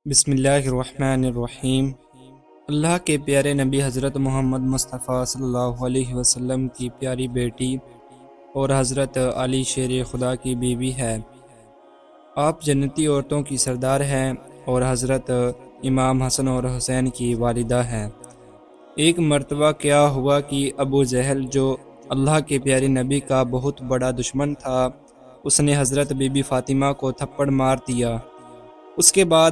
بسم اللہ الرحمن الرحیم۔ اللہ کے پیارے نبی حضرت محمد مصطفیٰ صلی اللہ علیہ وسلم کی پیاری بیٹی اور حضرت علی شیر خدا کی بیوی ہے۔ آپ جنتی عورتوں کی سردار ہیں اور حضرت امام حسن اور حسین کی والدہ ہیں۔ ایک مرتبہ کیا ہوا کہ ابو جہل جو اللہ کے پیارے نبی کا بہت بڑا دشمن تھا، اس نے حضرت بی بی فاطمہ کو تھپڑ مار دیا۔ اس کے بعد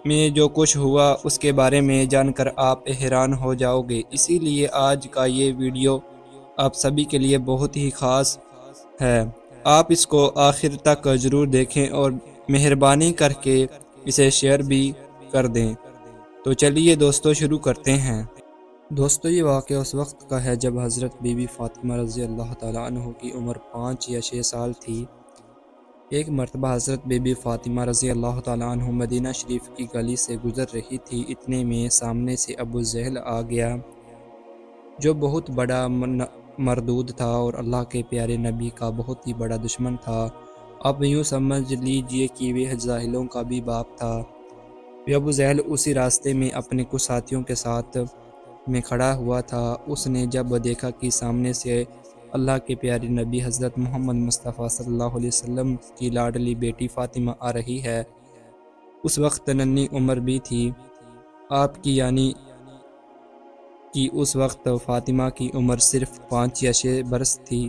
میں جو کچھ ہوا اس کے بارے میں جان کر آپ حیران ہو جاؤ گے، اسی لیے آج کا یہ ویڈیو آپ سبھی کے لیے بہت ہی خاص ہے۔ آپ اس کو آخر تک ضرور دیکھیں اور مہربانی کر کے اسے شیئر بھی کر دیں۔ تو چلیے دوستو شروع کرتے ہیں۔ دوستو یہ واقعہ اس وقت کا ہے جب حضرت بی بی فاطمہ رضی اللہ تعالیٰ عنہ کی عمر 5 یا 6 سال تھی۔ ایک مرتبہ حضرت بی بی فاطمہ رضی اللہ تعالیٰ عنہ مدینہ شریف کی گلی سے گزر رہی تھی، اتنے میں سامنے سے ابو جہل آ گیا جو بہت بڑا مردود تھا اور اللہ کے پیارے نبی کا بہت ہی بڑا دشمن تھا۔ اب یوں سمجھ لیجئے کہ وہ جاہلوں کا بھی باپ تھا۔ ابو جہل اسی راستے میں اپنے کچھ ساتھیوں کے ساتھ میں کھڑا ہوا تھا۔ اس نے جب دیکھا کہ سامنے سے اللہ کے پیارے نبی حضرت محمد مصطفیٰ صلی اللہ علیہ وسلم کی لاڈلی بیٹی فاطمہ آ رہی ہے، اس وقت ننھی عمر بھی تھی آپ کی، یعنی کہ اس وقت فاطمہ کی عمر صرف 5 یا 6 برس تھی۔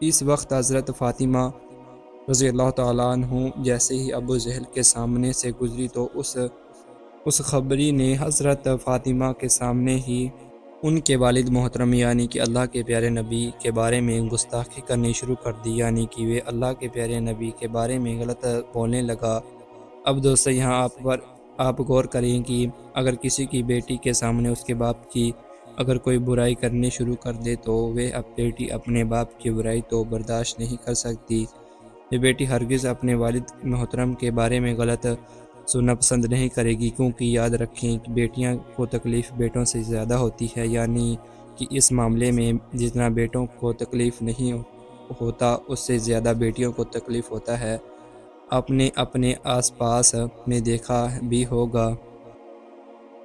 اس وقت حضرت فاطمہ رضی اللہ تعالیٰ عنہ جیسے ہی ابو جہل کے سامنے سے گزری تو اس خبری نے حضرت فاطمہ کے سامنے ہی ان کے والد محترم یعنی کہ اللہ کے پیارے نبی کے بارے میں گستاخی کرنی شروع کر دی، یعنی کہ وہ اللہ کے پیارے نبی کے بارے میں غلط بولنے لگا۔ اب دوستو یہاں آپ غور کریں کہ اگر کسی کی بیٹی کے سامنے اس کے باپ کی اگر کوئی برائی کرنی شروع کر دے تو وہ بیٹی اپنے باپ کی برائی تو برداشت نہیں کر سکتی۔ یہ بیٹی ہرگز اپنے والد محترم کے بارے میں غلط سننا پسند نہیں کرے گی، کیونکہ یاد رکھیں کہ بیٹیاں کو تکلیف بیٹوں سے زیادہ ہوتی ہے، یعنی کہ اس معاملے میں جتنا بیٹوں کو تکلیف نہیں ہوتا اس سے زیادہ بیٹیوں کو تکلیف ہوتا ہے۔ آپ نے اپنے آس پاس میں دیکھا بھی ہوگا،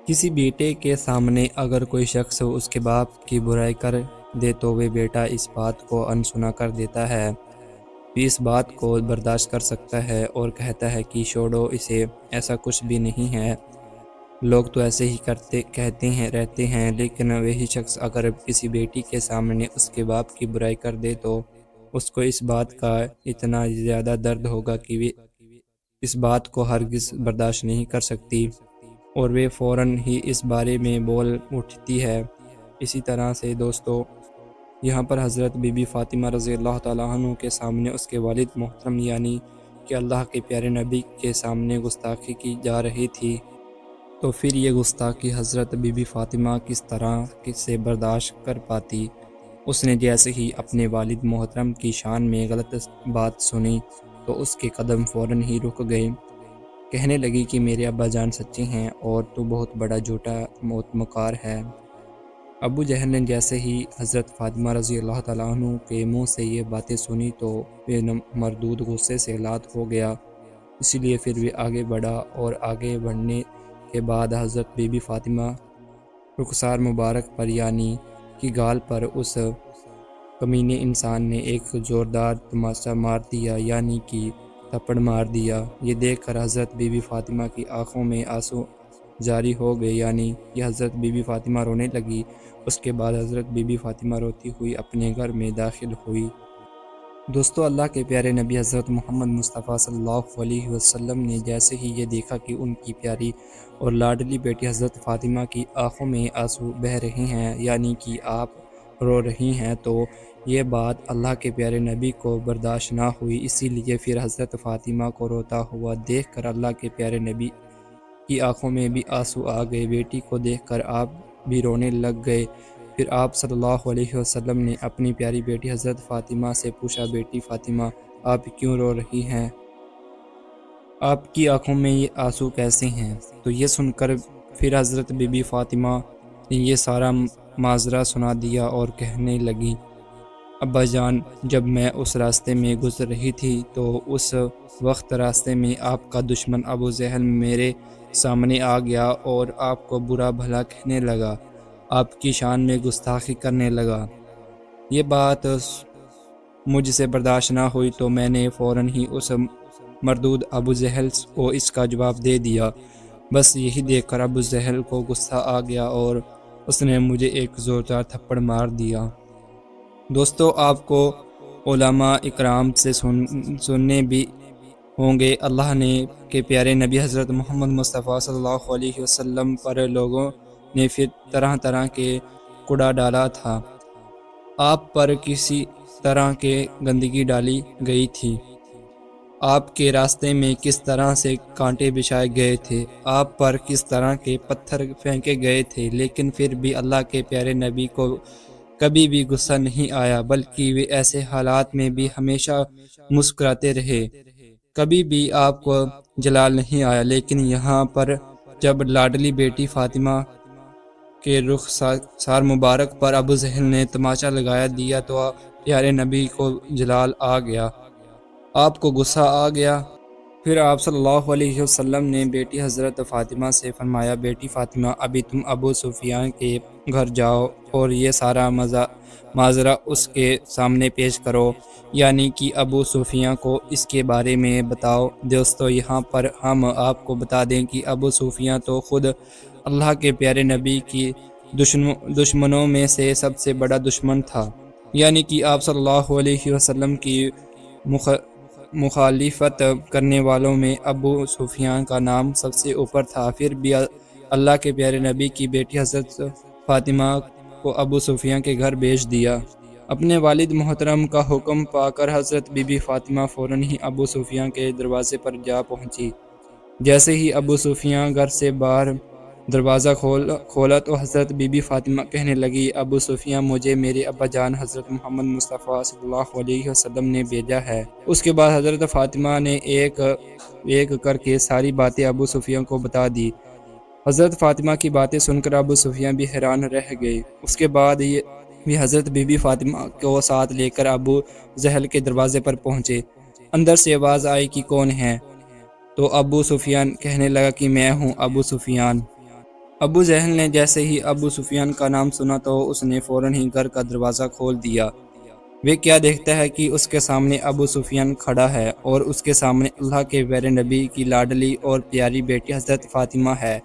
کسی بیٹے کے سامنے اگر کوئی شخص اس کے باپ کی برائی کر دے تو وہ بیٹا اس بات کو انسنا کر دیتا ہے، اس بات کو برداشت کر سکتا ہے اور کہتا ہے کہ چھوڑو اسے، ایسا کچھ بھی نہیں ہے، لوگ تو ایسے ہی کہتے ہیں رہتے ہیں۔ لیکن وہی شخص اگر کسی بیٹی کے سامنے اس کے باپ کی برائی کر دے تو اس کو اس بات کا اتنا زیادہ درد ہوگا کہ وہ اس بات کو ہرگز برداشت نہیں کر سکتی اور وہ فوراً ہی اس بارے میں بول اٹھتی ہے۔ اسی طرح سے دوستو یہاں پر حضرت بی بی فاطمہ رضی اللہ تعالیٰ عنہ کے سامنے اس کے والد محترم یعنی کہ اللہ کے پیارے نبی کے سامنے گستاخی کی جا رہی تھی، تو پھر یہ گستاخی حضرت بی بی فاطمہ کس طرح سے برداشت کر پاتی۔ اس نے جیسے ہی اپنے والد محترم کی شان میں غلط بات سنی تو اس کے قدم فوراً ہی رک گئے، کہنے لگی کہ میرے ابا جان سچے ہیں اور تو بہت بڑا جھوٹا مکار ہے۔ ابو جہل نے جیسے ہی حضرت فاطمہ رضی اللہ تعالیٰ عنہ کے منہ سے یہ باتیں سنی تو وہ مردود غصے سے لات ہو گیا، اسی لیے پھر وہ آگے بڑھا اور آگے بڑھنے کے بعد حضرت بی بی فاطمہ رخسار مبارک پر یعنی کہ گال پر اس کمینے انسان نے ایک زوردار تماچا مار دیا، یعنی کہ تھپڑ مار دیا۔ یہ دیکھ کر حضرت بی بی فاطمہ کی آنکھوں میں آنسو جاری ہو گئے، یعنی کہ حضرت بی بی فاطمہ رونے لگی۔ اس کے بعد حضرت بی بی فاطمہ روتی ہوئی اپنے گھر میں داخل ہوئی۔ دوستو اللہ کے پیارے نبی حضرت محمد مصطفیٰ صلی اللہ علیہ وسلم نے جیسے ہی یہ دیکھا کہ ان کی پیاری اور لاڈلی بیٹی حضرت فاطمہ کی آنکھوں میں آنسو بہہ رہے ہیں، یعنی کہ آپ رو رہی ہیں، تو یہ بات اللہ کے پیارے نبی کو برداشت نہ ہوئی، اسی لیے پھر حضرت فاطمہ کو روتا ہوا دیکھ کر اللہ کے پیارے نبی کی آنکھوں میں بھی آنسو آ گئے۔ بیٹی کو دیکھ کر آپ بھی رونے لگ گئے۔ پھر آپ صلی اللہ علیہ وسلم نے اپنی پیاری بیٹی حضرت فاطمہ سے پوچھا، بیٹی فاطمہ آپ کیوں رو رہی ہیں؟ آپ کی آنکھوں میں یہ آنسو کیسے ہیں؟ تو یہ سن کر پھر حضرت بی بی فاطمہ نے یہ سارا ماجرا سنا دیا اور کہنے لگی، ابا جان، جب میں اس راستے میں گزر رہی تھی تو اس وقت راستے میں آپ کا دشمن ابو جہل میرے سامنے آ گیا اور آپ کو برا بھلا کہنے لگا، آپ کی شان میں گستاخی کرنے لگا۔ یہ بات مجھ سے برداشت نہ ہوئی تو میں نے فوراً ہی اس مردود ابو جہل کو اس کا جواب دے دیا۔ بس یہی دیکھ کر ابو جہل کو غصہ آ گیا اور اس نے مجھے ایک زوردار تھپڑ مار دیا۔ دوستو، آپ کو علماء اکرام سے سننے بھی ہوں گے، اللہ نے کے پیارے نبی حضرت محمد مصطفیٰ صلی اللہ علیہ وسلم پر لوگوں نے پھر طرح طرح کے کوڑا ڈالا تھا، آپ پر کسی طرح کے گندگی ڈالی گئی تھی، آپ کے راستے میں کس طرح سے کانٹے بچھائے گئے تھے، آپ پر کس طرح کے پتھر پھینکے گئے تھے، لیکن پھر بھی اللہ کے پیارے نبی کو کبھی بھی غصہ نہیں آیا، بلکہ وہ ایسے حالات میں بھی ہمیشہ مسکراتے رہے، کبھی بھی آپ کو جلال نہیں آیا۔ لیکن یہاں پر جب لاڈلی بیٹی فاطمہ کے رخسار مبارک پر ابو جہل نے تماچا لگا دیا تو پیارے نبی کو جلال آ گیا، آپ کو غصہ آ گیا۔ پھر آپ صلی اللہ علیہ وسلم نے بیٹی حضرت فاطمہ سے فرمایا، بیٹی فاطمہ، ابھی تم ابو سفیان کے گھر جاؤ اور یہ سارا ماجرا اس کے سامنے پیش کرو، یعنی کہ ابو سفیان کو اس کے بارے میں بتاؤ۔ دوستو، یہاں پر ہم آپ کو بتا دیں کہ ابو سفیان تو خود اللہ کے پیارے نبی کی دشمنوں میں سے سب سے بڑا دشمن تھا، یعنی کہ آپ صلی اللہ علیہ وسلم کی مخالفت کرنے والوں میں ابو سفیان کا نام سب سے اوپر تھا۔ پھر بھی اللہ کے پیارے نبی کی بیٹی حضرت فاطمہ کو ابو سفیان کے گھر بھیج دیا۔ اپنے والد محترم کا حکم پا کر حضرت بی بی فاطمہ فوراً ہی ابو سفیان کے دروازے پر جا پہنچی۔ جیسے ہی ابو سفیان گھر سے باہر دروازہ کھولا تو حضرت بی بی فاطمہ کہنے لگی، ابو سفیان، مجھے میرے ابا جان حضرت محمد مصطفیٰ صلی اللہ علیہ وسلم نے بھیجا ہے۔ اس کے بعد حضرت فاطمہ نے ایک ایک کر کے ساری باتیں ابو سفیان کو بتا دی۔ حضرت فاطمہ کی باتیں سن کر ابو سفیان بھی حیران رہ گئے۔ اس کے بعد یہ حضرت بی بی فاطمہ کو ساتھ لے کر ابو جہل کے دروازے پر پہنچے۔ اندر سے آواز آئی کہ کون ہے؟ تو ابو سفیان کہنے لگا کہ میں ہوں ابو سفیان۔ ابو جہل نے جیسے ہی ابو سفیان کا نام سنا تو اس نے فوراً ہی گھر کا دروازہ کھول دیا۔ وہ کیا دیکھتا ہے کہ اس کے سامنے ابو سفیان کھڑا ہے اور اس کے سامنے اللہ کے پیارے نبی کی لاڈلی اور پیاری بیٹی حضرت فاطمہ ہے۔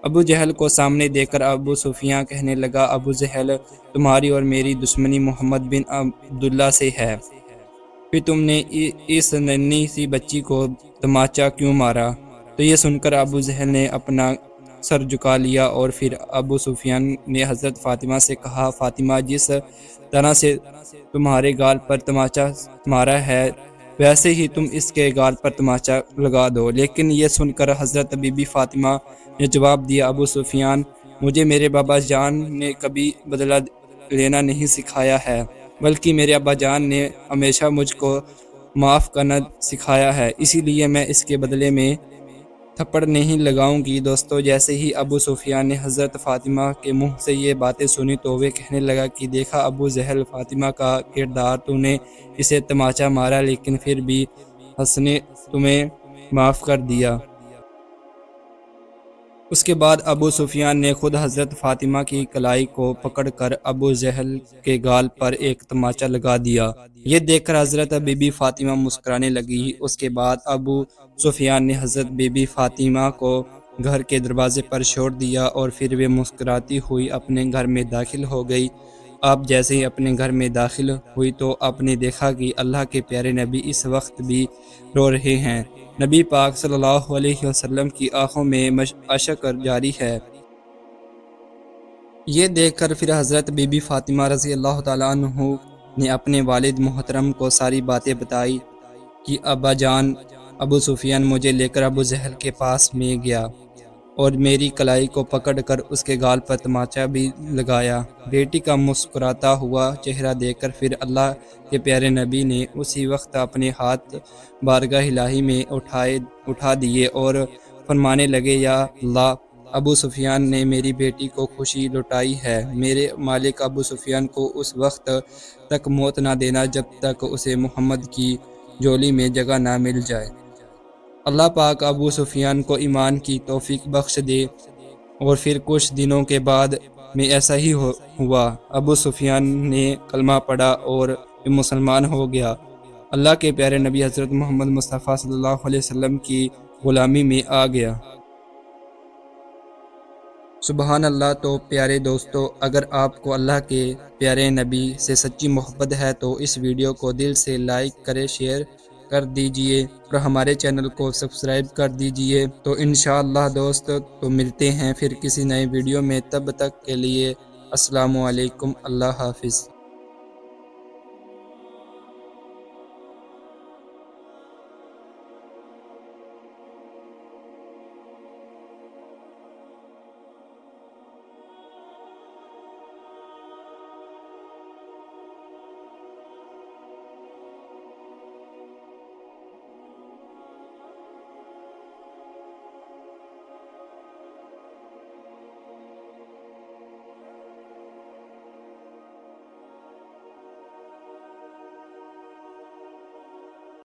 ابو جہل کو سامنے دیکھ کر ابو سفیان کہنے لگا، ابو جہل، تمہاری اور میری دشمنی محمد بن عبداللہ سے ہے، پھر تم نے اس ننھی سی بچی کو تماچا کیوں مارا؟ تو یہ سن کر ابو جہل نے اپنا سر جھکا لیا اور پھر ابو سفیان نے حضرت فاطمہ سے کہا، فاطمہ، جس طرح سے تمہارے گال پر تماچا مارا ہے ویسے ہی تم اس کے گال پر تماچا لگا دو۔ لیکن یہ سن کر حضرت بی بی فاطمہ نے جواب دیا، ابو سفیان، مجھے میرے بابا جان نے کبھی بدلہ لینا نہیں سکھایا ہے، بلکہ میرے ابا جان نے ہمیشہ مجھ کو معاف کرنا سکھایا ہے، اسی لیے میں اس کے بدلے میں تھپڑ نہیں لگاؤں گی۔ دوستو، جیسے ہی ابو سفیان نے حضرت فاطمہ کے منہ سے یہ باتیں سنی تو وہ کہنے لگا کہ دیکھا ابو جہل، فاطمہ کا کردار، تو نے اسے تماچا مارا لیکن پھر بھی حس نے تمہیں معاف کر دیا۔ اس کے بعد ابو سفیان نے خود حضرت فاطمہ کی کلائی کو پکڑ کر ابو جہل کے گال پر ایک تماچا لگا دیا۔ یہ دیکھ کر حضرت بی بی فاطمہ مسکرانے لگی۔ اس کے بعد ابو سفیان نے حضرت بی بی فاطمہ کو گھر کے دروازے پر چھوڑ دیا اور پھر وہ مسکراتی ہوئی اپنے گھر میں داخل ہو گئی۔ آپ جیسے ہی اپنے گھر میں داخل ہوئی تو آپ نے دیکھا کہ اللہ کے پیارے نبی اس وقت بھی رو رہے ہیں۔ نبی پاک صلی اللہ علیہ وسلم کی آنکھوں میں اشک جاری ہے۔ یہ دیکھ کر پھر حضرت بی بی فاطمہ رضی اللہ تعالیٰ عنہ نے اپنے والد محترم کو ساری باتیں بتائی کہ ابا جان، ابو سفیان مجھے لے کر ابو جہل کے پاس میں گیا اور میری کلائی کو پکڑ کر اس کے گال پر تماچا بھی لگایا۔ بیٹی کا مسکراتا ہوا چہرہ دیکھ کر پھر اللہ کے پیارے نبی نے اسی وقت اپنے ہاتھ بارگاہ الہی میں اٹھا دیے اور فرمانے لگے، یا اللہ، ابو سفیان نے میری بیٹی کو خوشی لٹائی ہے۔ میرے مالک ابو سفیان کو اس وقت تک موت نہ دینا جب تک اسے محمد کی جھولی میں جگہ نہ مل جائے۔ اللہ پاک ابو سفیان کو ایمان کی توفیق بخش دے۔ اور پھر کچھ دنوں کے بعد میں ایسا ہی ہوا۔ ابو سفیان نے کلمہ پڑھا اور مسلمان ہو گیا۔ اللہ کے پیارے نبی حضرت محمد مصطفیٰ صلی اللہ علیہ وسلم کی غلامی میں آ گیا۔ سبحان اللہ۔ تو پیارے دوستو، اگر آپ کو اللہ کے پیارے نبی سے سچی محبت ہے تو اس ویڈیو کو دل سے لائک کرے، شیئر کر دیجئے اور ہمارے چینل کو سبسکرائب کر دیجئے۔ تو انشاءاللہ دوست، تو ملتے ہیں پھر کسی نئے ویڈیو میں، تب تک کے لیے السلام علیکم، اللہ حافظ۔